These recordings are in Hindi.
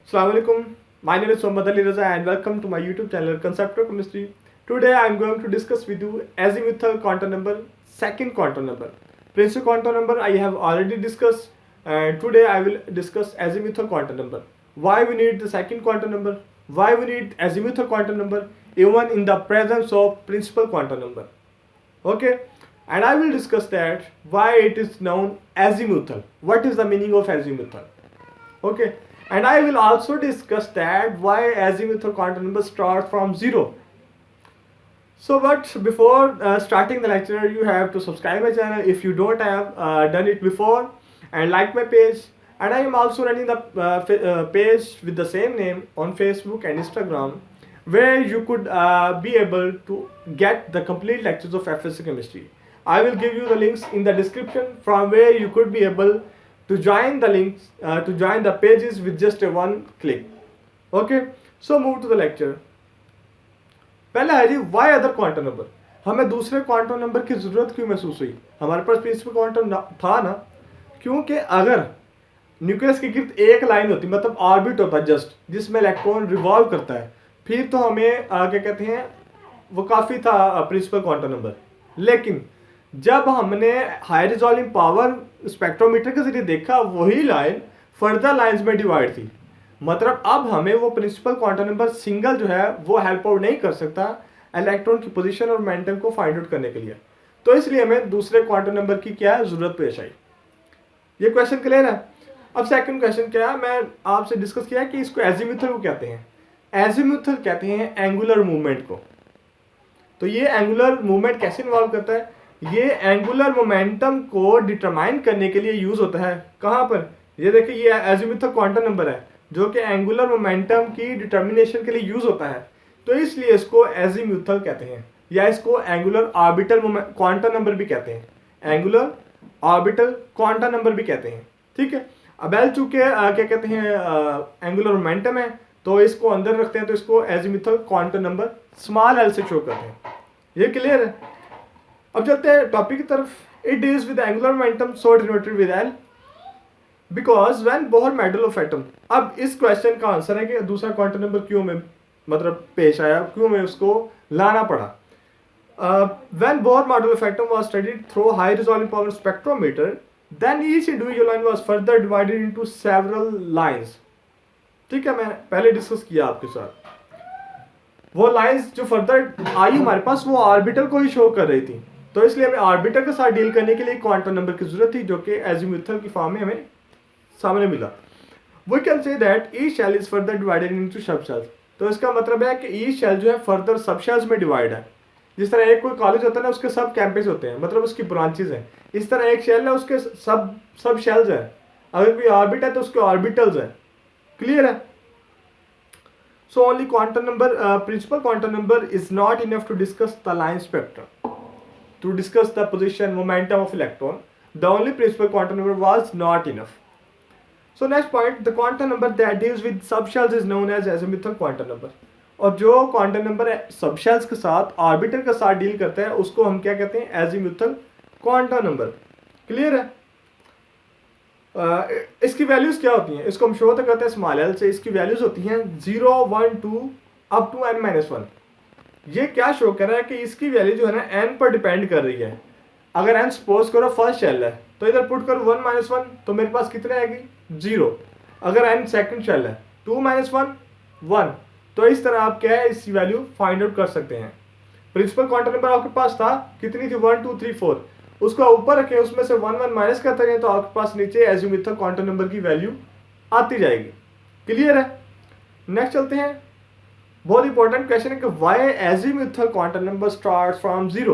Assalamu alaikum. My name is Mohammad Ali Raza and welcome to my YouTube channel Concept of Chemistry. Today I am going to discuss with you azimuthal quantum number, second quantum number. Principal quantum number I have already discussed, and today I will discuss azimuthal quantum number. Why we need the second quantum number? Why we need azimuthal quantum number even in the presence of principal quantum number? Okay, and I will discuss that why it is known azimuthal. What is the meaning of azimuthal? Okay, and I will also discuss that why azimuthal quantum number starts from 0. So but before starting the lecture, you have to subscribe my channel if you don't have done it before, and like my page. And I am also running the page with the same name on Facebook and Instagram, where you could be able to get the complete lectures of FSC chemistry. I will give you the links in the description from where you could be able to join the links to join the pages with just a one click. Okay, so move to the lecture. पहला है जी वाई अदर क्वांटम नंबर. हमें दूसरे क्वांटम नंबर की जरूरत क्यों महसूस हुई? हमारे पास प्रिंसिपल क्वांटम था ना, क्योंकि अगर न्यूक्लियस के गिर्द एक लाइन होती, मतलब ऑर्बिट होता जस्ट, जिसमें इलेक्ट्रॉन रिवॉल्व करता है, फिर तो हमें क्या कहते हैं, वो काफ़ी था प्रिंसिपल क्वांटम नंबर. लेकिन जब हमने हाई रिजॉल्विंग पावर स्पेक्ट्रोमीटर के जरिए देखा, वही लाइन फर्दर लाइंस में डिवाइड थी. मतलब अब हमें वो प्रिंसिपल क्वांटम नंबर सिंगल जो है वो हेल्प आउट नहीं कर सकता इलेक्ट्रॉन की पोजीशन और मोमेंटम को फाइंड आउट करने के लिए. तो इसलिए हमें दूसरे क्वांटम नंबर की क्या जरूरत पेश आई. ये क्वेश्चन क्लियर है. अब सेकंड क्वेश्चन क्या है, मैं आपसे डिस्कस किया कि इसको एजीम्यूथल को कहते हैं. एजीम्यूथल कहते हैं एंगुलर मूवमेंट को. तो ये एंगुलर मूवमेंट कैसे इन्वॉल्व करता है? ये एंगुलर मोमेंटम को डिटरमाइन करने के लिए यूज होता है. कहाँ पर? ये देखिए, ये एजीम्यूथल क्वांटम नंबर है जो कि एंगुलर मोमेंटम की डिटर्मिनेशन के लिए यूज होता है. तो इसलिए इसको एजीम्यूथल कहते हैं, या इसको एंगुलर ऑर्बिटल क्वांटम नंबर भी कहते हैं. एंगुलर ऑर्बिटल क्वांटम नंबर भी कहते हैं. ठीक है. अब एल चूंकि क्या कहते हैं एंगुलर मोमेंटम है, तो इसको अंदर रखते हैं, तो इसको azimuthal quantum number small L से शो करते हैं. ये क्लियर है. अब चलते हैं टॉपिक की तरफ. It deals with angular momentum so denoted with L because when Bohr model of atom. अब इस क्वेश्चन का आंसर है कि दूसरा क्वांटम नंबर क्यों में मतलब पेश आया, क्यों में उसको लाना पड़ा. When Bohr model of atom was studied through high resolving power spectrometer, then each individual line was further divided into several lines. ठीक है, मैं पहले डिस्कस किया आपके साथ. वो लाइंस जो फर्दर आई हमारे पास, वो ऑर्बिटल को ही शो कर रही थी. तो इसलिए हमें ऑर्बिटल के साथ डील करने के लिए क्वांटम नंबर की जरूरत थी, जो कि एजीम्यूथल की फॉर्म में हमें सामने मिला. We can say that each shell is further divided into sub shells. तो इसका मतलब है कि ईच शेल जो है फर्दर सब शेल्स में डिवाइड है. जिस तरह एक कोई कॉलेज होता है ना, उसके सब कैंपस होते हैं, मतलब उसकी ब्रांचेस हैं. इस तरह एक शेल है, उसके सब शेल्स हैं. अगर कोई ऑर्बिट है तो उसके ऑर्बिटल्स हैं. क्लियर है. So only quantum number principal quantum number is not enough to discuss the line spectrum, to discuss the position momentum of electron. The only principal quantum number was not enough. So next point, the quantum number that deals with subshells is known as azimuthal quantum number. और जो क्वांटम नंबर सबशेल्स के साथ ऑर्बिटर के साथ डील करता है, उसको हम क्या कहते हैं? Azimuthal quantum number. क्लियर है. इसकी वैल्यूज क्या होती हैं? इसको हम शो तक करते हैं स्मॉल एल से. इसकी वैल्यूज होती हैं 0, 1, 2 अप टू n-1. ये क्या शो कर रहा है कि इसकी वैल्यू जो है ना n पर डिपेंड कर रही है. अगर n सपोज करो फर्स्ट शेल है, तो इधर पुट करो 1-1, तो मेरे पास कितने आएगी? 0. अगर n सेकंड शेल है, 2-1, 1. तो इस तरह आप क्या है, इसकी वैल्यू फाइंड आउट कर सकते हैं. प्रिंसिपल क्वांटम नंबर आपके पास था, कितनी थी? 1, 2, 3, 4. उसको ऊपर रखें, उसमें से 1 माइनस करते हैं, तो आपके पास नीचे एजीम्यूथल क्वांटम नंबर की वैल्यू आती जाएगी. क्लियर है. नेक्स्ट चलते हैं. बहुत इंपॉर्टेंट क्वेश्चन है कि why azimuthal quantum number start from 0.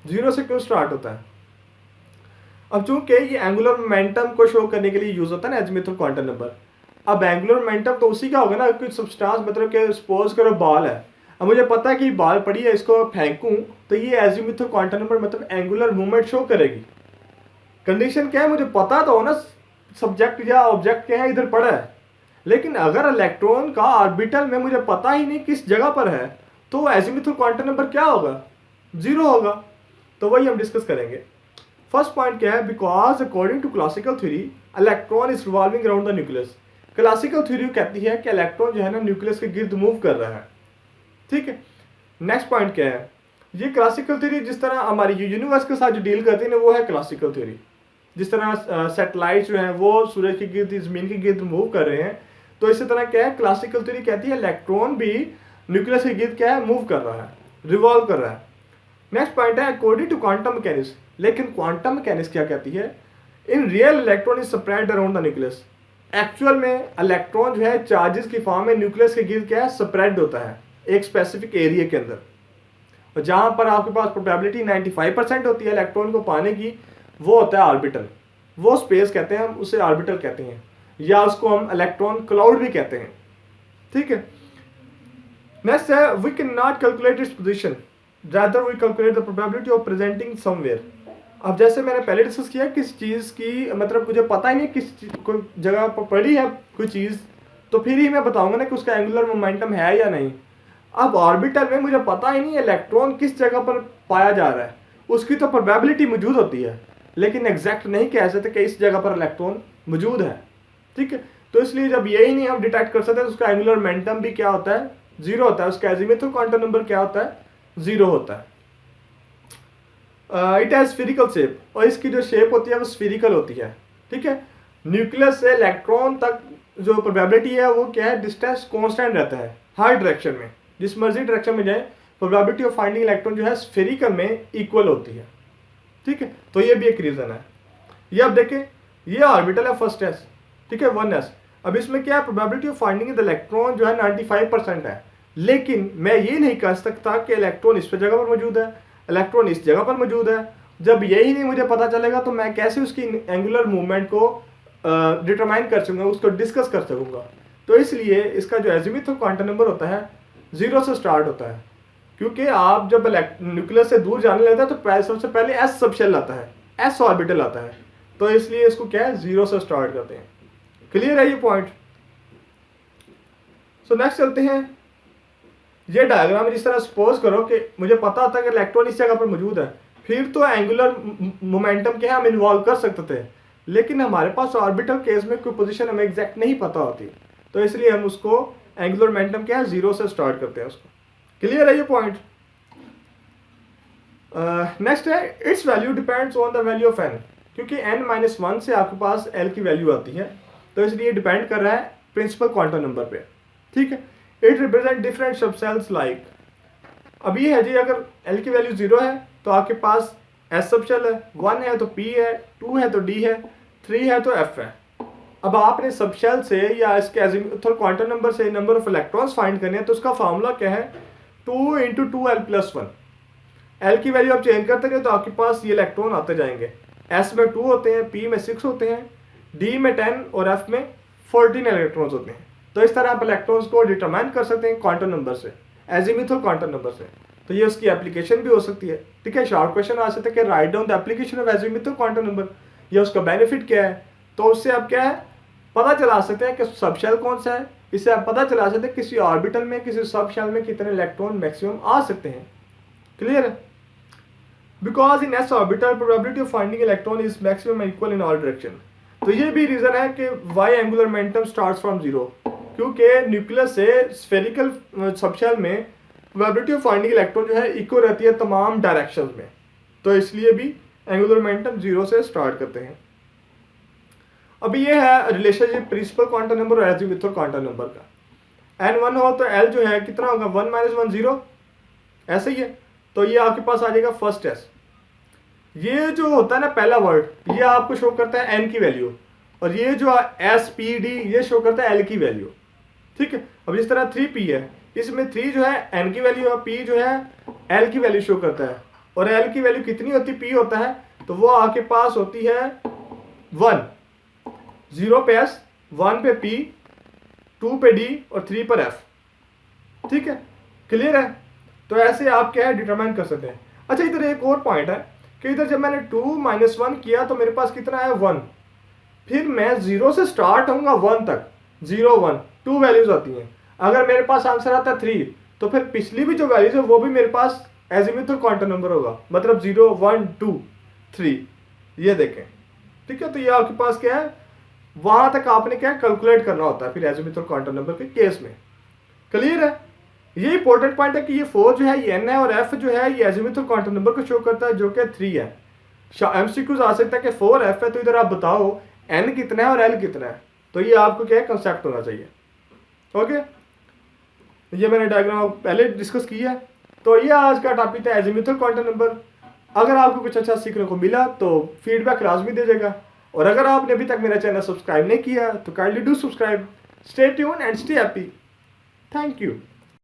0 से क्यों स्टार्ट होता है? अब चूंकि ये एंगुलर मोमेंटम को शो करने के लिए यूज होता है ना एजीम्यूथल क्वांटम नंबर. अब एंगुलर मोमेंटम तो उसी का होगा ना, कुछ सब्सटेंस, मतलब कि सपोज करो बॉल है. अब मुझे पता है कि बॉल पड़ी है, इसको फेंकूं तो ये एजीम्यूथल क्वांटम नंबर मतलब एंगुलर मूवमेंट शो करेगी. कंडीशन क्या है? मुझे पता तो हो ना सब्जेक्ट या ऑब्जेक्ट क्या है इधर पड़ा है. लेकिन अगर इलेक्ट्रॉन का ऑर्बिटल में मुझे पता ही नहीं किस जगह पर है, तो एजीम्यूथल क्वांटम नंबर क्या होगा? 0 होगा. तो वही हम डिस्कस करेंगे. फर्स्ट पॉइंट क्या है? Because according to classical theory electron is revolving around the nucleus. Classical theory कहती है कि इलेक्ट्रॉन जो है ना न्यूक्लियस के गिर्द मूव कर रहा है। ठीक है, नेक्स्ट पॉइंट क्या है, ये क्लासिकल थ्योरी जिस तरह हमारी यूनिवर्स के साथ जो डील करती है ना वो है क्लासिकल थ्योरी। जिस तरह सैटेलाइट्स जो हैं वो सूरज के गिर्द जमीन के गिर्द मूव कर रहे हैं, तो इसी तरह क्या है क्लासिकल थ्योरी कहती है इलेक्ट्रॉन भी न्यूक्लियस के गिर्द क्या है मूव कर रहा है, रिवॉल्व कर रहा है। नेक्स्ट पॉइंट है अकॉर्डिंग टू क्वांटम मैकेनिक्स, लेकिन क्वांटम मैकेनिक्स क्या कहती है, in real electron is spread around the nucleus. Actual में इलेक्ट्रॉन जो है चार्जेस की फॉर्म में न्यूक्लियस के गिर्द क्या है स्प्रेड होता है एक स्पेसिफिक एरिया के अंदर, और जहां पर आपके पास प्रोबेबिलिटी 95% होती है इलेक्ट्रॉन को पाने की, वो होता है ऑर्बिटल, वो स्पेस कहते हैं, हम उसे ऑर्बिटल कहते हैं, या उसको हम इलेक्ट्रॉन क्लाउड भी कहते हैं। ठीक है, नेक्स्ट है we can not calculate its position, rather we calculate the probability of presenting somewhere. अब जैसे मैंने पहले डिस्कस किया किस चीज़ की मतलब मुझे पता ही नहीं किस कोई जगह पर पड़ी है कोई चीज़, तो फिर ही मैं बताऊंगा ना कि उसका एंगुलर मोमेंटम है या नहीं। अब ऑर्बिटल में मुझे पता ही नहीं इलेक्ट्रॉन किस जगह पर पाया जा रहा है, उसकी तो प्रोबेबिलिटी मौजूद होती है, लेकिन एग्जैक्ट नहीं कह सकते कि इस जगह पर इलेक्ट्रॉन मौजूद है। ठीक है, तो इसलिए जब यही नहीं हम डिटेक्ट कर सकते तो उसका एंगुलर मोमेंटम भी क्या होता है, जीरो होता है, उसका एजीमुथल क्वांटम नंबर क्या होता है, जीरो होता है। इट हैज स्फीरिकल शेप, और इसकी जो शेप होती है वो स्फीरिकल होती है। ठीक है, न्यूक्लियस से इलेक्ट्रॉन तक जो प्रोबेबिलिटी है वो क्या है, डिस्टेंस कांस्टेंट रहता है हर डायरेक्शन में, जिस मर्जी डायरेक्शन में जाए प्रोबेबिलिटी ऑफ फाइंडिंग इलेक्ट्रॉन जो है स्फीरिकल में इक्वल होती है। ठीक है, तो ये भी एक रीजन है। ये अब देखें, ये ऑर्बिटल है फर्स्ट एस, ठीक है 1s। अब इसमें क्या है, probability of finding the electron जो है 95% है, लेकिन मैं ये नहीं कह सकता कि इलेक्ट्रॉन इस जगह पर मौजूद है, इलेक्ट्रॉन इस जगह पर मौजूद है। जब यही नहीं मुझे पता चलेगा तो मैं कैसे उसकी एंगुलर मूवमेंट को डिटरमाइन कर सकूंगा, उसको डिस्कस कर सकूंगा। तो इसलिए इसका जो एजीमुथल क्वांटम नंबर होता है 0 से स्टार्ट होता है, क्योंकि आप जब न्यूक्लियस से दूर जाने लगता है तो सबसे पहले एस सबशेल आता है, एस ऑर्बिटल आता है, तो इसलिए इसको क्या है 0 से स्टार्ट करते हैं। क्लियर है ये पॉइंट। सो नेक्स्ट चलते हैं, ये डायग्राम जिस तरह सपोज करो कि मुझे पता होता है कि इलेक्ट्रॉन इस जगह पर मौजूद है, फिर तो एंगुलर मोमेंटम क्या है हम इन्वॉल्व कर सकते थे, लेकिन हमारे पास ऑर्बिटल केस में कोई पोजीशन हमें एग्जैक्ट नहीं पता होती, तो इसलिए हम उसको एंगुलर मोमेंटम क्या है 0 से स्टार्ट करते हैं उसको। क्लियर है ये पॉइंट। नेक्स्ट है it's value depends on the value of n, क्योंकि n-1 से आपके पास l की वैल्यू आती है, तो इसलिए डिपेंड कर रहा है प्रिंसिपल क्वांटम नंबर पे। ठीक है, it represent different subcells like, अब ये है जी अगर l की वैल्यू 0 है तो आपके पास s सबसेल है, 1 है तो p है, 2 है तो d है, 3 है तो f है। अब आपने सबसेल से या इसके एजीमुथल क्वांटम नंबर से नंबर ऑफ इलेक्ट्रॉन्स फाइंड करने हैं, तो उसका फार्मूला क्या है 2 × 2l+1। l की वैल्यू आप चेंज करते गए तो आपके पास ये इलेक्ट्रॉन आते जाएंगे, s में 2 होते हैं, p में 6 होते हैं, d में 10 और f में 14 इलेक्ट्रॉन्स होते हैं। तो इस तरह आप इलेक्ट्रॉन्स को डिटरमाइन कर सकते हैं क्वांटम नंबर से, एजीमुथल क्वांटम नंबर से। तो ये उसकी एप्लीकेशन भी हो सकती है। ठीक है, शॉर्ट क्वेश्चन आ सकता है कि write down the application of azimuthal quantum number, या उसका बेनिफिट क्या है, तो उससे आप क्या है पता चला सकते हैं कि सबशेल कौन सा है, इससे आप पता चला सकते हैं किसी ऑर्बिटल में किसी सबशेल में कितने इलेक्ट्रॉन मैक्सिमम आ सकते हैं। क्लियर है, because in s orbital probability of finding electron is maximum equal in all direction. तो ये भी रीजन है कि why angular momentum starts from 0, क्योंकि न्यूक्लियस से स्फेरिकल सबशेल में प्रोबेबिलिटी ऑफ फाइंडिंग इलेक्ट्रॉन जो है इक्वल रहती है तमाम डायरेक्शंस में, तो इसलिए भी एंगुलर मोमेंटम 0 से स्टार्ट करते हैं। अभी ये है रिलेशनशिप प्रिंसिपल क्वांटम नंबर और एजीमुथल क्वांटम नंबर का। n1 हो तो l जो है कितना होगा 1 - 1 0, ऐसे ही है। तो ये आपके पास आ जाएगा फर्स्ट s। ये जो होता है ना पहला वर्ड, ये आपको शो करता है n की वैल्यू, और ये जो s p d ये शो करता है l की वैल्यू। ठीक है, अब इस तरह 3p है, इसमें 3 जो है n की वैल्यू है, p जो है l की वैल्यू शो करता है, और l की वैल्यू कितनी होती है, p होता है, तो वो आपके पास होती है 1, 0 पे s, 1 पे p, 2 पे d और 3 पर f। ठीक है, क्लियर है। तो ऐसे आप क्या है डिटरमाइन कर सकते हैं। अच्छा, इधर एक और पॉइंट है कि इधर जब मैंने 2 - 1 किया तो मेरे पास कितना है 1, फिर मैं 0 से स्टार्ट होऊंगा 1 तक, 0 1 2 वैल्यूज आती हैं। अगर मेरे पास आंसर आता है 3, तो फिर पिछली भी जो वैल्यूज है वो भी मेरे पास एजीमुथल क्वांटम नंबर होगा, मतलब 0 1 2 3, ये देखें। ठीक है, तो ये आपके पास क्या है वहां तक आपने क्या कैलकुलेट करना होता है फिर एजिमुथल क्वांटम नंबर के केस में। क्लियर है? ये इंपॉर्टेंट पॉइंट है कि ये 4 जो है ये एन है और एफ जो है ये एजिमुथल क्वांटम नंबर को शो करता है जो कि 3 है। एमसीक्यूज आ सकता है कि 4 एफ है तो इधर आप बताओ एन कितना है और एल कितना है, तो ये आपको क्या है कंसेप्ट होना चाहिए। ओके, ये मैंने डायग्राम पहले डिस्कस किया है। तो ये आज का टॉपिक था एजिमुथल क्वांटम नंबर। अगर आपको कुछ अच्छा सीखने को मिला तो फीडबैक लाजमी दीजिएगा, और अगर आपने अभी तक मेरा चैनल सब्सक्राइब नहीं किया तो kindly do subscribe. Stay tune and stay happy. Thank you.